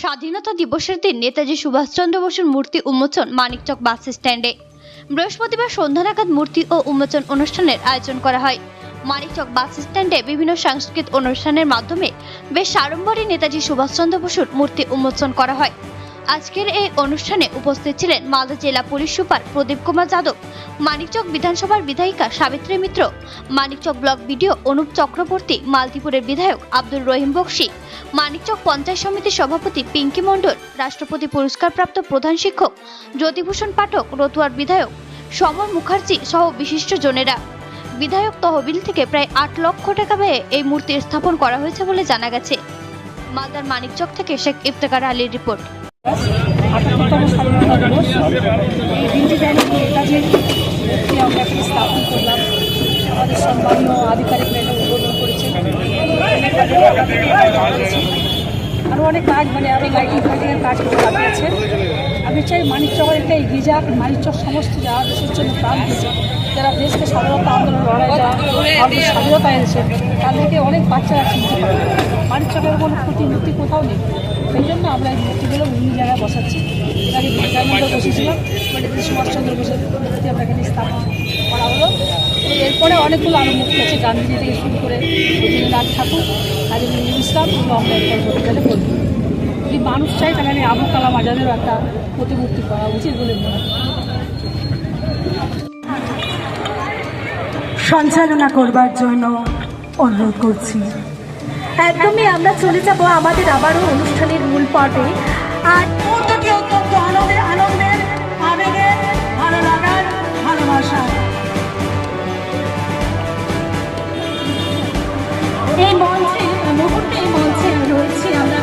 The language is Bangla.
স্বাধীনতা দিবসের দিন নেতাজি সুভাষচন্দ্র বসুর মূর্তি উন্মোচন মানিকচক বাস স্ট্যান্ডে। বৃহস্পতিবার সন্ধ্যা নাগাদ মূর্তি ও উন্মোচন অনুষ্ঠানের আয়োজন করা হয়। মানিকচক বাস স্ট্যান্ডে বিভিন্ন সাংস্কৃতিক অনুষ্ঠানের মাধ্যমে বেশ সাড়ম্বরে নেতাজি সুভাষচন্দ্র বসুর মূর্তি উন্মোচন করা হয়। আজকের এই অনুষ্ঠানে উপস্থিত ছিলেন মালদা জেলা পুলিশ সুপার প্রদীপ কুমার যাদব, মানিকচক বিধানসভার বিধায়িকা সাবিত্রী মিত্র, মানিকচক ব্লক বিডিও অনুপ চক্রবর্তী, মালতীপুরের বিধায়ক আব্দুর রহিম বক্সি, মানিকচক পঞ্চায়েত সমিতির সভাপতি পিঙ্কি মণ্ডল, রাষ্ট্রপতি পুরস্কারপ্রাপ্ত প্রধান শিক্ষক জ্যোতিভূষণ পাঠক, রতুয়ার বিধায়ক সমর মুখার্জি সহ বিশিষ্ট জনেরা। বিধায়ক তহবিল থেকে প্রায় 8 লক্ষ টাকা ব্যয়ে এই মূর্তি স্থাপন করা হয়েছে বলে জানা গেছে। মালদার মানিকচক থেকে শেখ ইফতেখার আলীর রিপোর্ট। ৭৮তম স্বাধীনতা দিবস এই দিনটি যেন নেতাজির মূর্তি আমরা এখানে স্থাপন করলাম। আমাদের সম্মানীয় আধিকারিকরা এটা উদ্বোধন করেছেন। আরও অনেক কাজ আরও লাইটিং ফাইটিংয়ের কাজ করে লাগিয়েছে। আমি চাই মানিকচকের একটা এগিয়ে যাক। মানিকচক সমস্ত যারা দেশের জন্য প্রাণ দিয়েছে, যারা দেশকে স্বাধীনতা আন্দোলন লড়াই যারা আমাদের স্বাধীনতা এনেছে, তাদেরকে অনেক বাচ্চারা চিনতে পারে। মানিকচকের কোনো প্রতিমূর্তি কোথাও নেই, সেই জন্য আমরা এই মূর্তিগুলো বিভিন্ন জায়গায় বসাচ্ছি। আগে বিজ্ঞান মন্ডল বসেছিলাম, নেতাজি সুভাষচন্দ্র বসুর মূর্তি আমরা এখানে স্থাপন করা হলো। এরপরে অনেকগুলো আরও মূর্তি আছে, গান্ধীজি থেকে শুরু করে রবীন্দ্রনাথ ঠাকুর, কাজী নজরুল ইসলাম, এগুলো আমরা এরপর মূর্তিটাতে বলব। যদি মানুষ চাই তাহলে আবুল কালাম আজাদেরও একটা প্রতিমূর্তি করা উচিত বলে মনে হয়। সঞ্চালনা করবার জন্য অনুরোধ করছি। একদমই আমরা চলে যাব আমাদের আবারও অনুষ্ঠানের মূল পর্বে। আর মুহূর্তটি অত্যন্ত আনন্দের, আবেগের, ভালো লাগার, ভালোবাসার। এই মঞ্চে রয়েছি আমরা